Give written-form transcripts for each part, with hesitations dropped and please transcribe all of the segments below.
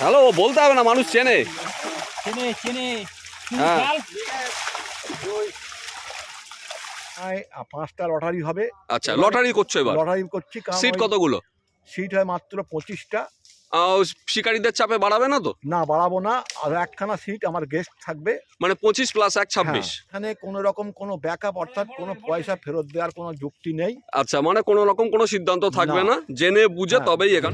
Hello, বলতে হবে না, মানুষ চেনে। হ্যাঁ, 5টা লটারি হবে। আচ্ছা, লটারি করছো এবার? লটারি করছি। সিট কতগুলো? সিট হয় মাত্র 25টা। শিকারীদের চাপে বাড়াবে না তো? না, বাড়াবো না। আর একখানা সিট আমার গেস্ট থাকবে। মানে 25 প্লাস 1 26। এখানে কোনো রকম কোনো ব্যাকআপ অর্থাৎ কোনো পয়সা ফেরত দেওয়ার কোনো যুক্তি নেই। আচ্ছা, মানে কোনো রকম কোনো সিদ্ধান্ত থাকবে না, জেনে বুঝে তবেই এখান।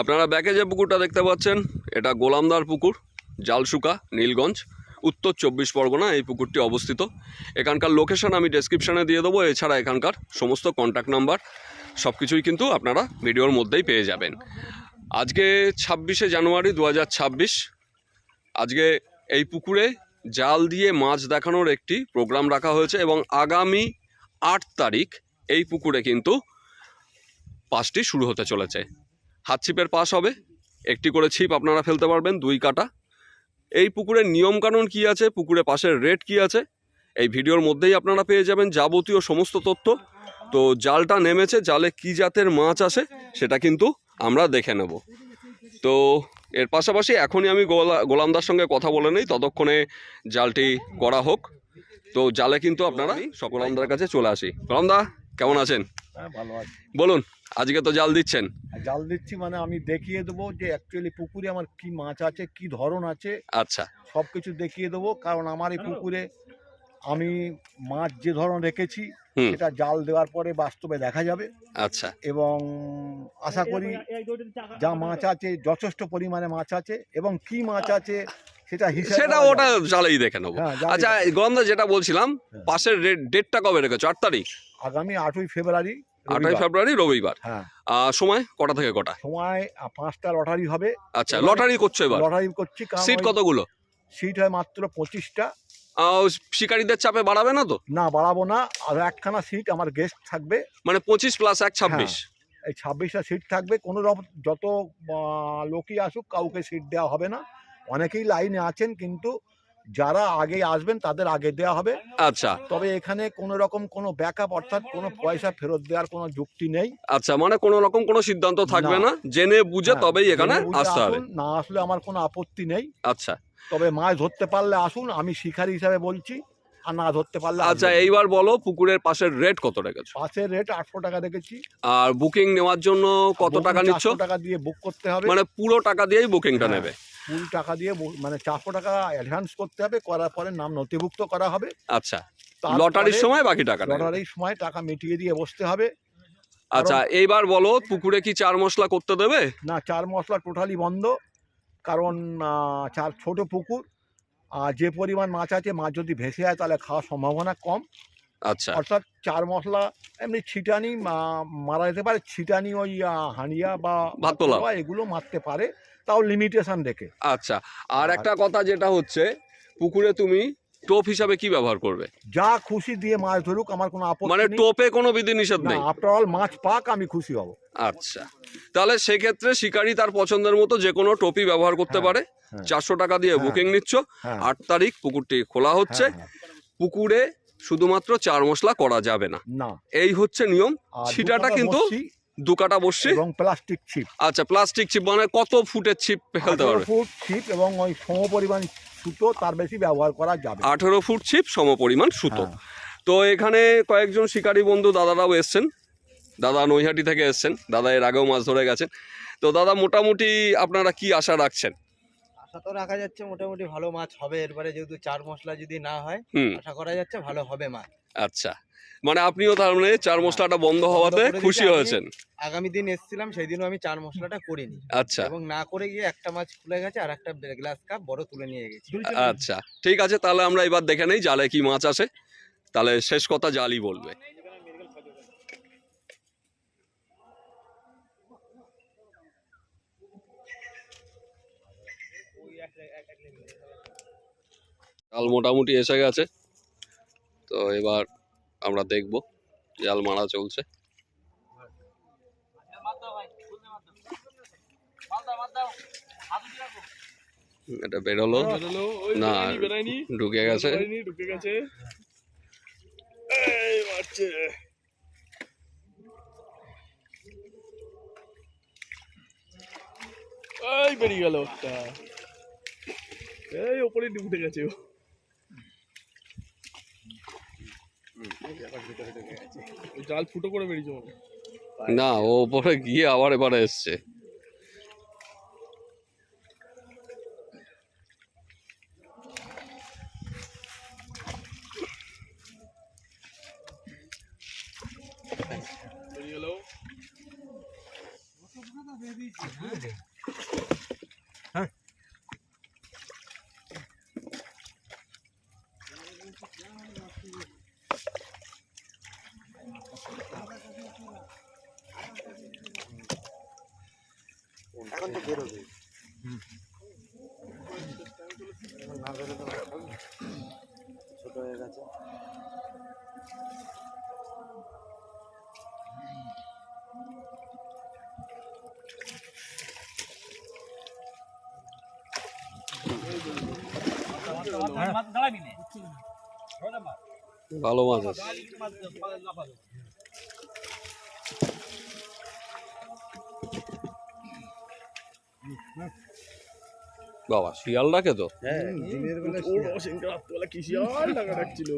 আপনারা ব্যাকে যে পুকুরটা দেখতে পাচ্ছেন, এটা গোলামদার পুকুর, জালশুকা, নীলগঞ্জ, উত্তর 24 পরগনা এই পুকুরটি অবস্থিত। এখানকার লোকেশন আমি ডেসক্রিপশানে দিয়ে দেবো। এছাড়া এখানকার সমস্ত কন্ট্যাক্ট নাম্বার সব কিছুই কিন্তু আপনারা ভিডিওর মধ্যেই পেয়ে যাবেন। আজকে 26শে জানুয়ারি 2026। আজকে এই পুকুরে জাল দিয়ে মাছ দেখানোর একটি প্রোগ্রাম রাখা হয়েছে এবং আগামী 8 তারিখ এই পুকুরে কিন্তু পাসটি শুরু হতে চলেছে। হাত ছিপের পাস হবে, একটি করে ছিপ আপনারা ফেলতে পারবেন, 2 কাটা। এই পুকুরের নিয়মকানুন কী আছে, পুকুরে পাশের রেট কী আছে, এই ভিডিওর মধ্যেই আপনারা পেয়ে যাবেন যাবতীয় সমস্ত তথ্য। তো জালটা নেমেছে, জালে কী জাতের মাছ আসে সেটা কিন্তু আমরা দেখে নেব। তো এর পাশাপাশি এখনই আমি গোলামদার সঙ্গে কথা বলে নেই, ততক্ষণে জালটি করা হোক। তো জালে কিন্তু আপনারা গোলামদার কাছে চলে আসি। গোলামদা, কেমন আছেন? ভালো আছে। বলুন, আজকে তো জাল দিচ্ছেন। জাল দিচ্ছি মানে আমি দেখিয়ে দেবো যে অ্যাকচুয়ালি পুকুরে আমার কি মাছ আছে, কি ধরন আছে। আচ্ছা, সব কিছু দেখিয়ে দেবো। কারণ আমার এই পুকুরে আমি মাছ যে ধরন রেখেছি সেটা জাল দেওয়ার পরে বাস্তবে দেখা যাবে। আচ্ছা, এবং আশা করি যা মাছ আছে যথেষ্ট পরিমাণে মাছ আছে এবং কি মাছ আছে সেটা ওটা জালেই দেখে নেবো। আচ্ছা গোলামদা, যেটা বলছিলাম, পাশের ডেটটা কবে রেখেছো? 8 তারিখ? আগামী 8ই ফেব্রুয়ারি। 8ই ফেব্রুয়ারি রবিবার। হ্যাঁ। সময় কটা থেকে কটা? সময় 5টা লটারি হবে। আচ্ছা, লটারি করছো এবার? লটারি করছি। সিট কতগুলো? সিট হয় মাত্র 25টা। শিকারীদের চাপে বাড়াবে না তো? না, বাড়াবো না। আর একখানা সিট আমার গেস্ট থাকবে। মানে 25 প্লাস 1 26। এই 26টা সিট থাকবে। কোনো রকম যত লোকই আসুক কাউকে সিট দেওয়া হবে না। অনেকেই লাইনে আছেন, কিন্তু যারা আগে আসবেন তাদের আগে দেওয়া হবে। আচ্ছা, তবে এখানে কোনো রকম কোনো ব্যাকআপ অর্থাৎ কোনো পয়সা ফেরত দেওয়ার কোনো যুক্তি নেই। আচ্ছা, মানে কোনো রকম কোনো সিদ্ধান্ত থাকবে না, জেনে বুঝে তবেই এখানে আসতে হবে। না আসলে আমার কোনো আপত্তি নেই। আচ্ছা, তবে মাছ ধরতে পারলে আসুন, আমি শিকারী হিসাবে বলছি। আর না ধরতে পারলে। আচ্ছা, এইবার বলো, পুকুরের পাশের রেট কত রেখেছো? পাশের রেট 800 টাকা রেখেছি। আর বুকিং নেওয়ার জন্য কত টাকা নিচ্ছ? 400 টাকা দিয়ে বুক করতে হবে। মানে পুরো টাকা দিয়েই বুকিংটা নেবে? পুরো টাকা দিয়ে মানে 400 টাকা অ্যাডভান্স করতে হবে, করার পরে নাম নথিভুক্ত করা হবে। আচ্ছা, লটারির সময় বাকি টাকা? লটারির সময় টাকা মিটিয়ে দিয়ে বসতে হবে। আচ্ছা, এইবার বলো, পুকুরে কি 4 মশলা করতে দেবে? না, 4 মশলা টোটালি বন্ধ। কারণ ছোট পুকুর, যে পরিমাণ মাছ আছে, মাছ যদি ভেসে যায় তাহলে খাওয়ার সম্ভাবনা কম। আচ্ছা, অর্থাৎ 4 মশলা এমনি ছিটানি মারা যেতে পারে। ছিটানি ওই হাঁড়িয়া বা ভাত পোলাও এগুলো মারতে পারে, তাও লিমিটেশন রেখে। আচ্ছা, আর একটা কথা যেটা হচ্ছে, পুকুরে তুমি টোপ হিসাবে কি ব্যবহার করবে? যা খুশি দিয়ে মাছ ধরুক, আমার কোনো আপত্তি মানে নেই। টোপে কোনো বিধি নিষেধ নেই? আফটার অল মাছ পাক, আমি খুশি হব। আচ্ছা, তাহলে সেক্ষেত্রে শিকারী তার পছন্দের মতো যে কোনো টোপই ব্যবহার করতে পারে। 400 টাকা দিয়ে বুকিং নিচ্ছ। 8 তারিখ পুকুরটি খোলা হচ্ছে। পুকুরে শুধুমাত্র 4 মশলা করা যাবে না, এই হচ্ছে নিয়ম। ছিটাটা কিন্তু 2 কাটা বসছি এবং প্লাস্টিক ছিপ। আচ্ছা, প্লাস্টিক ছিপ মানে কত ফুটের ছিপ ফেলতে পারবে? 18 ফুট ছিপ এবং ওই সমপরিমাণ সুতো, তার বেশি ব্যবহার করা যাবে। 18 ফুট ছিপ, সমপরিমাণ সুতো। তো এখানে কয়েকজন শিকারী বন্ধু দাদারাও এসছেন। দাদা নৈহাটি থেকে এসছেন, দাদা এর আগেও মাছ ধরে গেছেন। তো দাদা, মোটামুটি আপনারা কি আশা রাখছেন? আশা তো রাখা যাচ্ছে মোটামুটি ভালো মাছ হবে। এরপরে যেহেতু 4 মশলা যদি না হয়, আশা করা যাচ্ছে ভালো হবে মাছ। আচ্ছা, মানে আপনিও তার মানে 4 মশলাটা বন্ধ হওয়াতে খুশি হয়েছেন? আগামী দিন এসেছিলাম, সেই দিনও আমি 4 মশলাটা করিনি। আচ্ছা, এবং না করে গিয়ে একটা মাছ খুলে গেছে আর একটা গ্লাস কাপ বড় তুলে নিয়ে গেছি। আচ্ছা, ঠিক আছে, তাহলে আমরা এবার দেখে নেই জালে কি মাছ আসে। তাহলে শেষ কথা জালই বলবে। জাল মোটামুটি এসে গেছে, তো এবার আমরা দেখব। জাল মারা চলছে। এটা বেরোলো না, ঢুকে গেছে। এই বেরিয়ে গেল একটা, এই ওপরে উঠে গেছে ও। জাল ফুটো করে বেরিয়েছে মনে হয়। না, ও ওপরে গিয়ে আবার এবারে এসছে। বেরিয়ে গেল। এখন তো বেরোবে না, বেরোতে পারবে ছোট হয়ে গেছে। ভালো মাছ আছে। বাবা শিয়াল ডাকে তো। দিনের বেলা ওর অসীমকে রাত্রেবেলা কি শিয়াল টাকা ডাকছিল।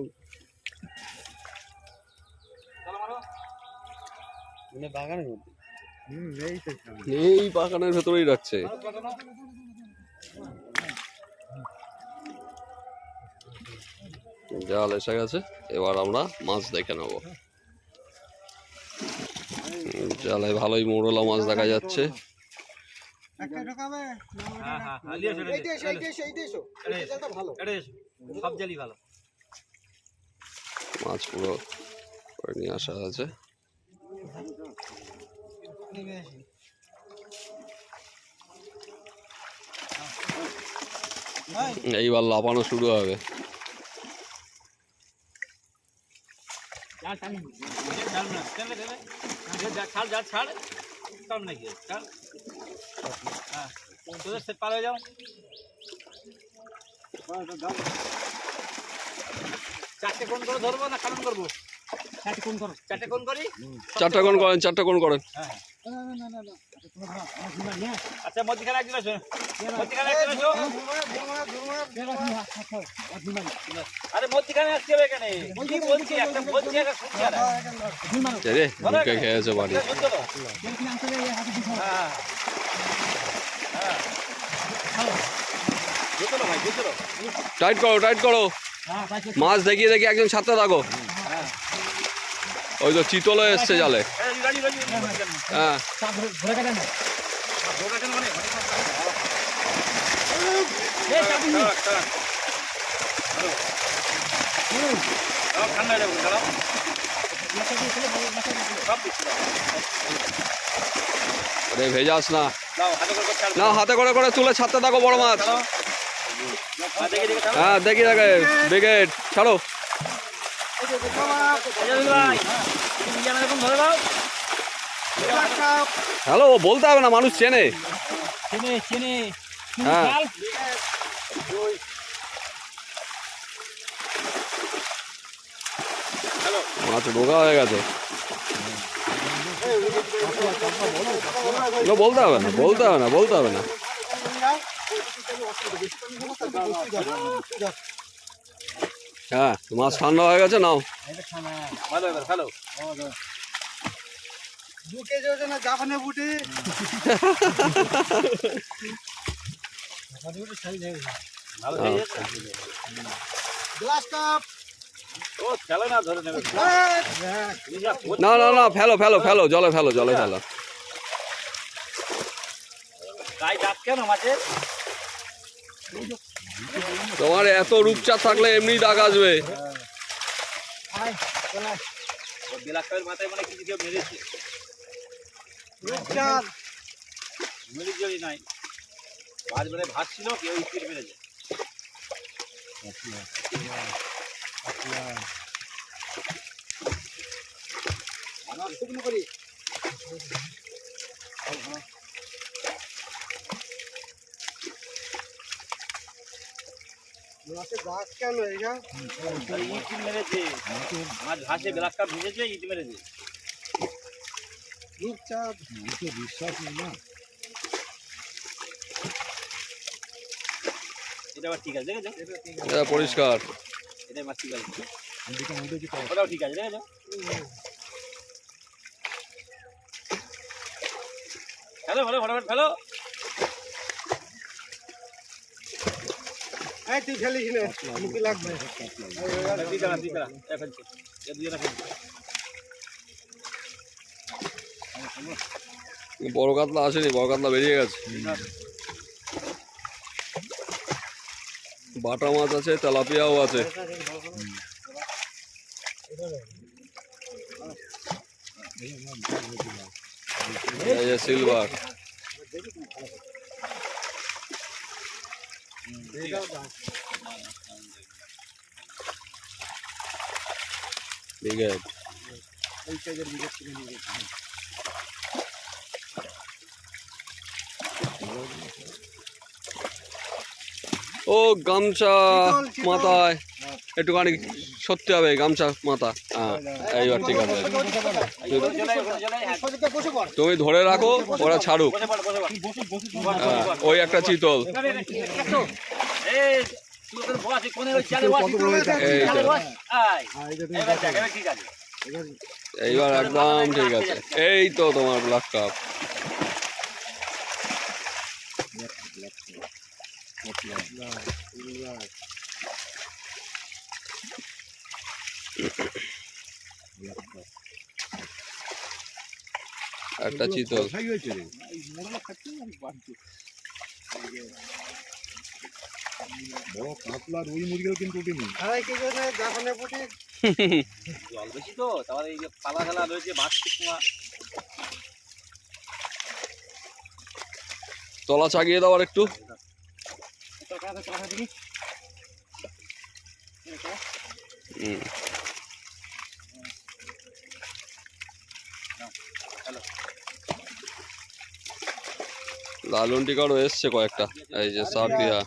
মানে বাগানের মধ্যে এই তো সামনে। এই বাগানের ভেতরেই রাখছে। জাল এসে গেছে, এবার আমরা মাছ দেখে নেব। জালে ভালোই মৌরলা মাছ দেখা যাচ্ছে। মাছ পুরো করে নিয়ে আসা আছে। এইবার লাফানো শুরু হবে। চারটে কোণ করে ধরবো না কারণ করবো? চারটে কোণ করি। চারটা কোণ করেন, চারটা কোণ করেন। আচ্ছা মধ্যখানে একজন আসো, মধ্যখানে একজন আসো। আরে মধ্যখানে আসতে হবে এখানে। কি বলছি, একটা বলছি একটা শুনছি। রে ঢুকে খেয়েছে বাড়ি। টাইট করো, টাইট করো। মাছ দেখিয়ে দেখি একজন ছাত্র থাকো। ওই তো চিতলও এসছে জালে। হ্যাঁ রে ভেজাস না, না হাতে করে করে তুলে ছাড়তে থাকো বড় মাছ। হ্যাঁ দেখি দেখে ব্রিগেড ছাড়ো। হ্যালো, বলতে হবে না, মানুষ চেনে। হ্যাঁ মাছ ঢোকা হয়ে গেছে। বলতে হবে না, বলতে হবে না, বলতে হবে না। হ্যাঁ মাছ ঠান্ডা হয়ে গেছে, নাও। ভালো এবার ভালো। বুকে যাবে না জাপানে বুটি। ভালো হয়ে গেছে। Glass cup. ও খেলো না, ধরে নেবে। না না না, ফেলো ফেলো ফেলো, জলে ফেলো, জলে ফেলো। গায়ে দাগ কেন মাছের? তোমার এত রূপচাঁদ থাকলে এমনি দাগ আসবে। বেলাকার মাথায় মানে কিছু কেউ মেরেছে। মেরে জড়ি নাই, মাছ মানে ভাসছিল, কেউ স্পিড মেরেছে। আরে ইট মেরেছে, মাছ ভাসে, ব্ল্যাক কাপ ভেজেছে, ইট মেরেছে। এটা আবার ঠিক আছে, দেখেছো? এটা পরিষ্কার। এটা মাছ ঠিক আছে, ওটাও ঠিক আছে, দেখেছো? ফেলো ফেলো ফটাফট ফেলো। তুই খেলিস না, মুখে লাগবে। বড় কাতলা আসেনি, বড় কাতলা বেরিয়ে গেছে। বাটা মাছ আছে, তেলাপিয়াও আছে। এই যে সিলভার। ব্রিগেড। ও গামছা মাথায় একটুখানি সত্যি হবে, গামছা মাথা। হ্যাঁ, এইবার ঠিক আছে। তুমি ধরে রাখো, ওরা ছাড়ুক। হ্যাঁ, ওই একটা চিতল। এইবার একদম ঠিক আছে। এই তো তোমার ব্ল্যাক কাপ। একটা চিতল। বড় কাতলা রুই মৃগেল কিন্তু উঠেনি। জল বেশি তো, তারপরে এই যে পালা খেলা রয়েছে, বাঁচতে তোমার তলা চাগিয়ে দাও আর একটু। হুম। লালন টিকারও এসছে কয়েকটা, এই যে সাপিয়া।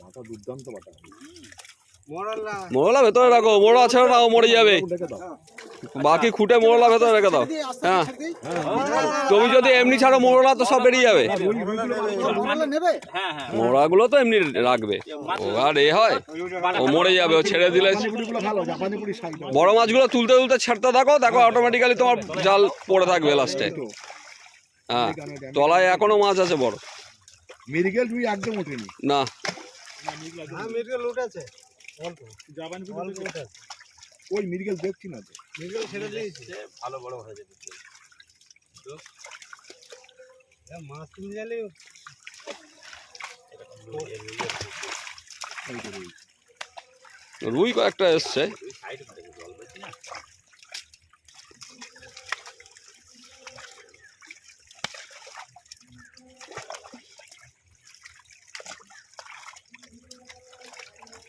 বাটা দুর্দান্ত বাটা। মোরলা ভেতরে রাখো, মোরলা ছেড়ে দাও, মরে যাবে। বাকি খুঁটে মোরলা ভেতরে রেখে দাও। হ্যাঁ, তুমি যদি এমনি ছাড়ো মোরলা তো সব বেরিয়ে যাবে। মোরলাগুলো তো এমনি রাখবে, ও আর এ হয়, ও মরে যাবে। ও ছেড়ে দিলে বড় মাছগুলো তুলতে তুলতে ছাড়তে থাকো, দেখো অটোমেটিক্যালি তোমার জাল পড়ে থাকবে লাস্টে। হ্যাঁ, তলায় এখনো মাছ আছে বড়। মৃগেল রুই একদম ওঠেনি না। ওই মৃগেল দেখছি না তো। ভালো বড় হয়েছে। মাছ তুলে গেলে রুই কয়েকটা এসছে।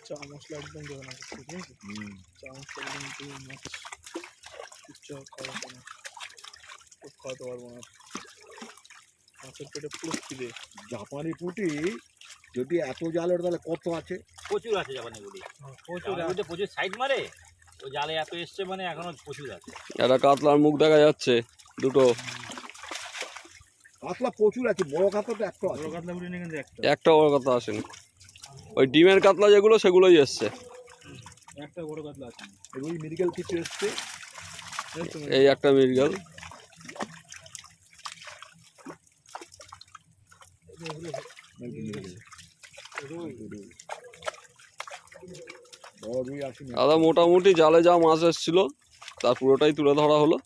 চা মশলা একদম দেবে না, চা মশলা একদম দিয়ে মাছ কিচ্ছু খাওয়াতে না, খাওয়াতে পারবো না। মাছের পেটে পুরো খিদে। জাপানি পুঁটি যদি এত জালের তাহলে কত আছে? প্রচুর আছে জাপানি গুলি, প্রচুর সাইড মারে। ও জালে এত এসছে মানে এখনো প্রচুর আছে। একটা কাতলার মুখ দেখা যাচ্ছে, দুটো। কাতলা প্রচুর আছে, বড় কাতলা তো একটা আছে। কাতলা গুলি কিন্তু একটা বড় কাতলা আসেনি। ওই ডিমের কাতলা যেগুলো সেগুলোই এসছে। একটা বড় কাতলা আছে। রুই মৃগেল কিছু এসছে। এই একটা মৃগেল। দাদা মোটামুটি জালে যা মাছ এসেছিল তার পুরোটাই তুলে ধরা হলো,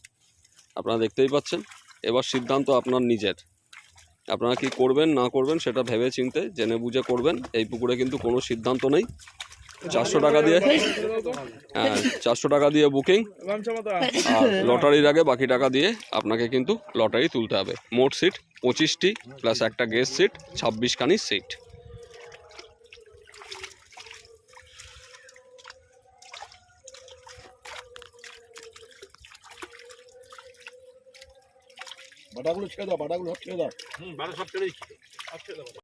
আপনারা দেখতেই পাচ্ছেন। এবার সিদ্ধান্ত আপনার নিজের, আপনারা কি করবেন না করবেন সেটা ভেবে চিন্তে জেনে বুঝে করবেন। এই পুকুরে কিন্তু কোনো সিদ্ধান্ত নেই। 400 টাকা দিয়ে, হ্যাঁ 400 টাকা দিয়ে বুকিং, আর লটারির আগে বাকি টাকা দিয়ে আপনাকে কিন্তু লটারি তুলতে হবে। মোট সিট 25টি প্লাস একটা গেস্ট সিট, 26খানি সিট। বাটাগুলো ছেড়ে দাও, বাটাগুলো সব ছেড়ে দাও। বারো সব ছেড়ে দিচ্ছি। আচ্ছা দাদা